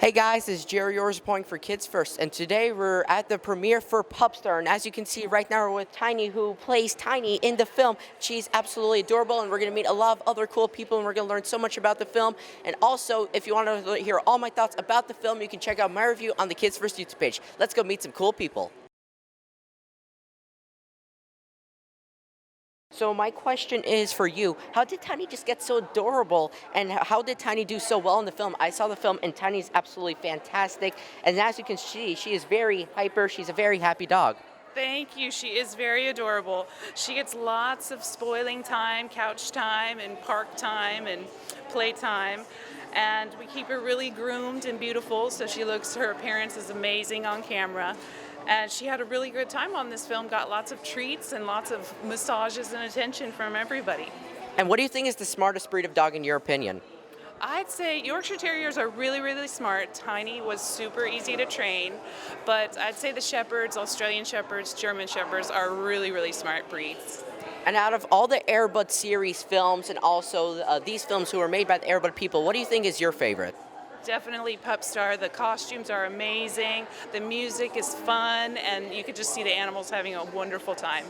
Hey guys, this is Gerry O reporting for Kids First, and today we're at the premiere for Pup Star, and as you can see right now we're with Tiny, who plays Tiny in the film. She's absolutely adorable, and we're going to meet a lot of other cool people, and we're going to learn so much about the film. And also, if you want to hear all my thoughts about the film, you can check out my review on the Kids First YouTube page. Let's go meet some cool people. So my question is for you, how did Tiny just get so adorable, and how did Tiny do so well in the film? I saw the film and Tiny's absolutely fantastic, and as you can see, she is very hyper, she's a very happy dog. Thank you. She is very adorable. She gets lots of spoiling time, couch time, and park time, and playtime. And we keep her really groomed and beautiful, so her appearance is amazing on camera. And she had a really good time on this film, got lots of treats and lots of massages and attention from everybody. And what do you think is the smartest breed of dog in your opinion? I'd say Yorkshire Terriers are really, really smart. Tiny was super easy to train, but I'd say the Shepherds, Australian Shepherds, German Shepherds are really, really smart breeds. And out of all the Air Bud series films and also these films who were made by the Air Bud people, what do you think is your favorite? Definitely Pup Star. The costumes are amazing, the music is fun, and you could just see the animals having a wonderful time.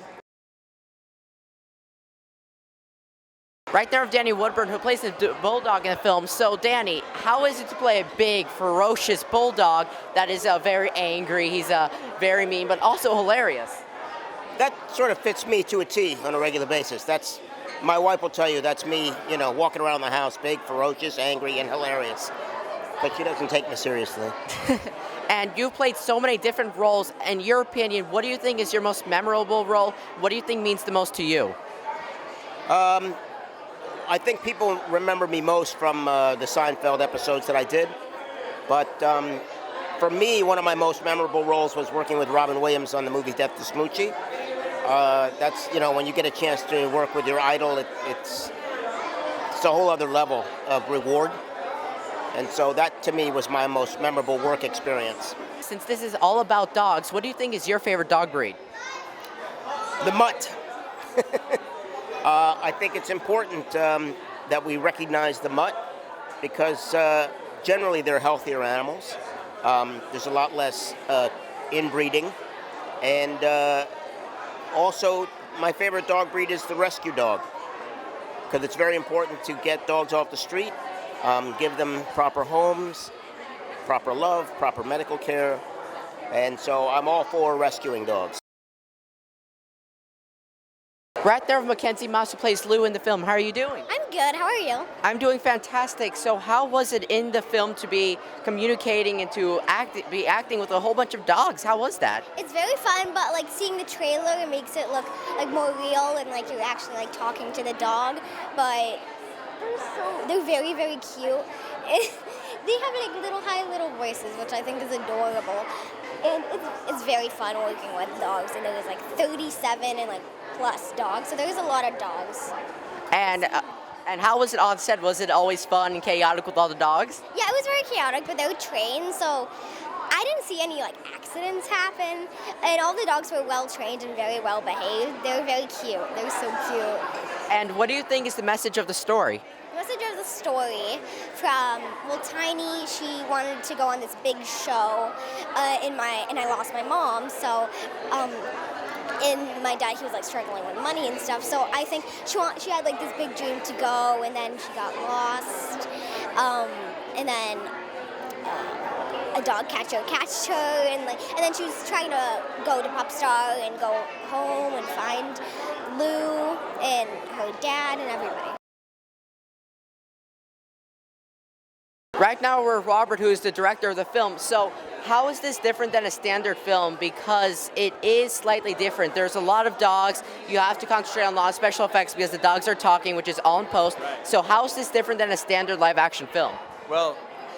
Right there with Danny Woodburn, who plays the Bulldog in the film. So Danny, how is it to play a big, ferocious Bulldog that is very angry, he's very mean, but also hilarious? That sort of fits me to a T on a regular basis. My wife will tell you that's me, walking around the house, big, ferocious, angry, and hilarious. But she doesn't take me seriously. And you've played so many different roles. In your opinion, what do you think is your most memorable role? What do you think means the most to you? I think people remember me most from the Seinfeld episodes that I did. But for me, one of my most memorable roles was working with Robin Williams on the movie Death to Smoochie. That's, when you get a chance to work with your idol, it's a whole other level of reward. And so that, to me, was my most memorable work experience. Since this is all about dogs, what do you think is your favorite dog breed? The mutt. I think it's important that we recognize the mutt because generally they're healthier animals. There's a lot less inbreeding. And also, my favorite dog breed is the rescue dog because it's very important to get dogs off the street. Give them proper homes, proper love, proper medical care, and so I'm all for rescuing dogs. Right there with Makenzie Moss, who plays Lou in the film. How are you doing? I'm good. How are you? I'm doing fantastic. So how was it in the film to be communicating and to be acting with a whole bunch of dogs? How was that? It's very fun, but seeing the trailer, it makes it look more real and you're actually talking to the dog. But they're very, very cute. They have little voices, which I think is adorable. And it's very fun working with dogs. And there's 37 and plus dogs, so there's a lot of dogs. And how was it on set? Was it always fun and chaotic with all the dogs? Yeah, it was very chaotic, but they were trained, so I didn't see any accidents happen. And all the dogs were well trained and very well behaved. They were very cute. They were so cute. And what do you think is the message of the story? The message of the story from, Tiny, she wanted to go on this big show, and I lost my mom, so, and my dad, he was struggling with money and stuff, so I think she had this big dream to go, and then she got lost, and then a dog catcher catched her, and then she was trying to go to Pup Star and go home and find Lou and her dad and everybody. Right now we're with Robert, who is the director of the film. So how is this different than a standard film? Because it is slightly different. There's a lot of dogs. You have to concentrate on a lot of special effects because the dogs are talking, which is all in post. Right. So how is this different than a standard live action film? Well,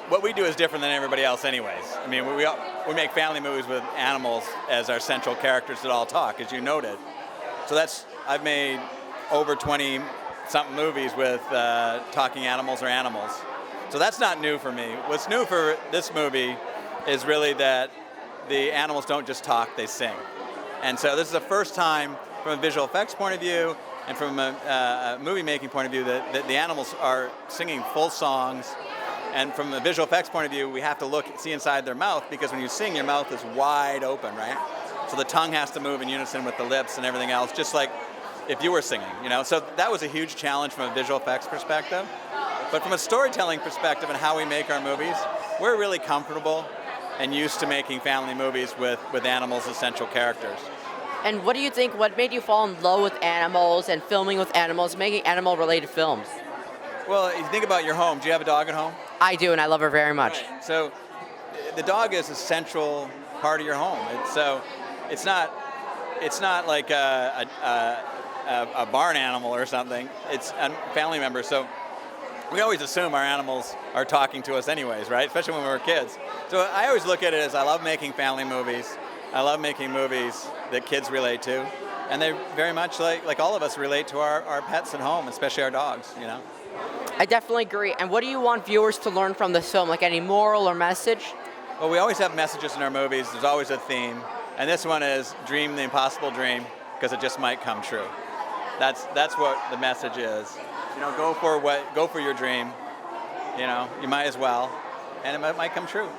what we do is different than everybody else anyways. I mean, we make family movies with animals as our central characters that all talk, as you noted. So I've made over 20-something movies with talking animals or animals. So that's not new for me. What's new for this movie is really that the animals don't just talk, they sing. And so this is the first time from a visual effects point of view and from a movie making point of view that the animals are singing full songs And from a visual effects point of view, we have to see inside their mouth, because when you sing, your mouth is wide open, right? So the tongue has to move in unison with the lips and everything else, just like if you were singing, you know? So that was a huge challenge from a visual effects perspective. But from a storytelling perspective and how we make our movies, we're really comfortable and used to making family movies with animals as central characters. And what do you think, what made you fall in love with animals and filming with animals, making animal-related films? Well, if you think about your home, do you have a dog at home? I do, and I love her very much. Right. So the dog is a central part of your home. It's not like a barn animal or something. It's a family member. So we always assume our animals are talking to us anyways, right? Especially when we were kids. So I always look at it as I love making family movies. I love making movies that kids relate to. And they very much, like all of us, relate to our pets at home, especially our dogs, you know? I definitely agree. And what do you want viewers to learn from this film? Like any moral or message? Well, we always have messages in our movies. There's always a theme. And this one is dream the impossible dream, because it just might come true. That's what the message is. You know, go for your dream. You know, you might as well, and it might come true.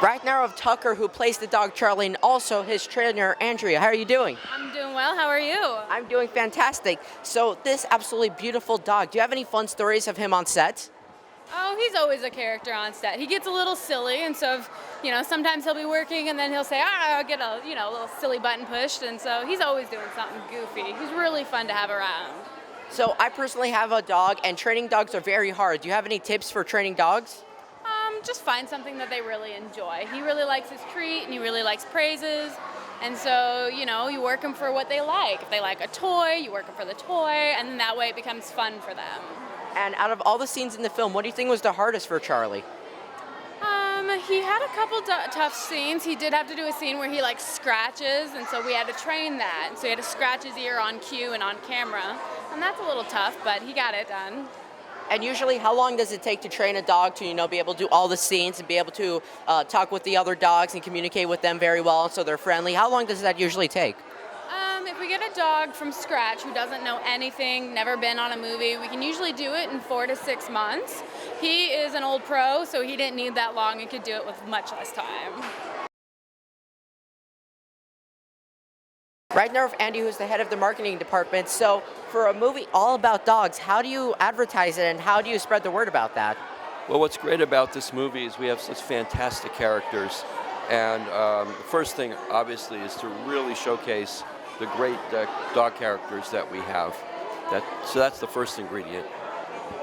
Right now, of Tucker, who plays the dog Charlie, and also his trainer Andrea. How are you doing? I'm doing well. How are you? I'm doing fantastic. So this absolutely beautiful dog. Do you have any fun stories of him on set? Oh, he's always a character on set. He gets a little silly, and so sometimes he'll be working, and then he'll say, I'll get a little silly button pushed, and so he's always doing something goofy. He's really fun to have around. So I personally have a dog, and training dogs are very hard. Do you have any tips for training dogs? Just find something that they really enjoy. He really likes his treat, and he really likes praises, and so, you work them for what they like. If they like a toy, you work them for the toy, and then that way it becomes fun for them. And out of all the scenes in the film, what do you think was the hardest for Charlie? He had a couple tough scenes. He did have to do a scene where he scratches, and so we had to train that. And so he had to scratch his ear on cue and on camera, and that's a little tough, but he got it done. And usually, how long does it take to train a dog to, be able to do all the scenes and be able to talk with the other dogs and communicate with them very well so they're friendly? How long does that usually take? If we get a dog from scratch who doesn't know anything, never been on a movie, we can usually do it in 4 to 6 months. He is an old pro, so he didn't need that long and could do it with much less time. Right now, with Andy, who's the head of the marketing department. So for a movie all about dogs, how do you advertise it and how do you spread the word about that? Well, what's great about this movie is we have such fantastic characters. And the first thing, obviously, is to really showcase the great dog characters that we have. So that's the first ingredient.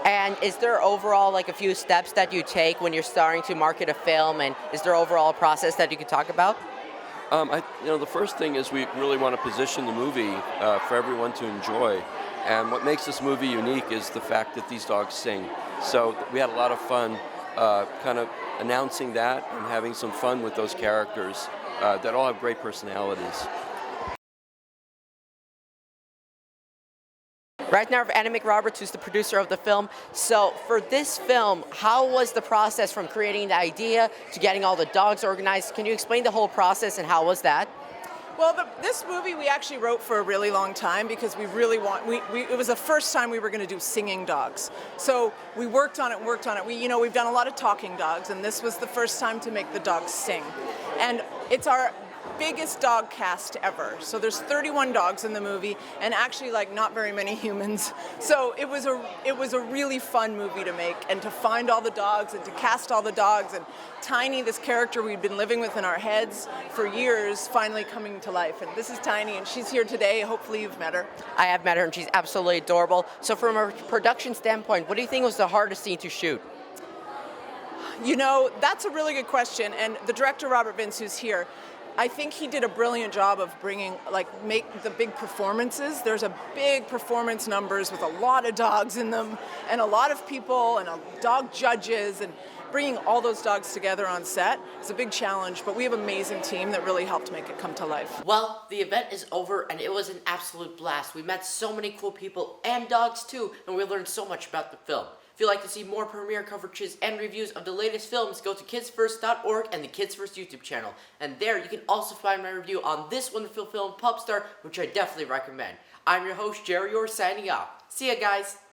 And is there overall a few steps that you take when you're starting to market a film, and is there overall a process that you could talk about? The first thing is we really want to position the movie for everyone to enjoy. And what makes this movie unique is the fact that these dogs sing. So we had a lot of fun kind of announcing that and having some fun with those characters that all have great personalities. Right now, Andrea McRoberts, who's the producer of the film. So for this film, how was the process from creating the idea to getting all the dogs organized? Can you explain the whole process and how was that? Well, this movie we actually wrote for a really long time because we really it was the first time we were going to do singing dogs. So we worked on it. We've done a lot of talking dogs, and this was the first time to make the dogs sing. And it's our biggest dog cast ever. So there's 31 dogs in the movie, and actually not very many humans. So it was a really fun movie to make, and to find all the dogs and to cast all the dogs, and Tiny, this character we've been living with in our heads for years, finally coming to life. And this is Tiny, and she's here today. Hopefully you've met her. I have met her, and she's absolutely adorable. So from a production standpoint, what do you think was the hardest scene to shoot? That's a really good question. And the director, Robert Vince, who's here, I think he did a brilliant job of make the big performances. There's a big performance numbers with a lot of dogs in them and a lot of people and dog judges, and bringing all those dogs together on set is a big challenge, but we have an amazing team that really helped make it come to life. Well, the event is over and it was an absolute blast. We met so many cool people and dogs too, and we learned so much about the film. If you'd like to see more premiere coverages and reviews of the latest films, go to kidsfirst.org and the Kids First YouTube channel. And there you can also find my review on this wonderful film, Pup Star, which I definitely recommend. I'm your host, Gerry O, signing off. See ya, guys.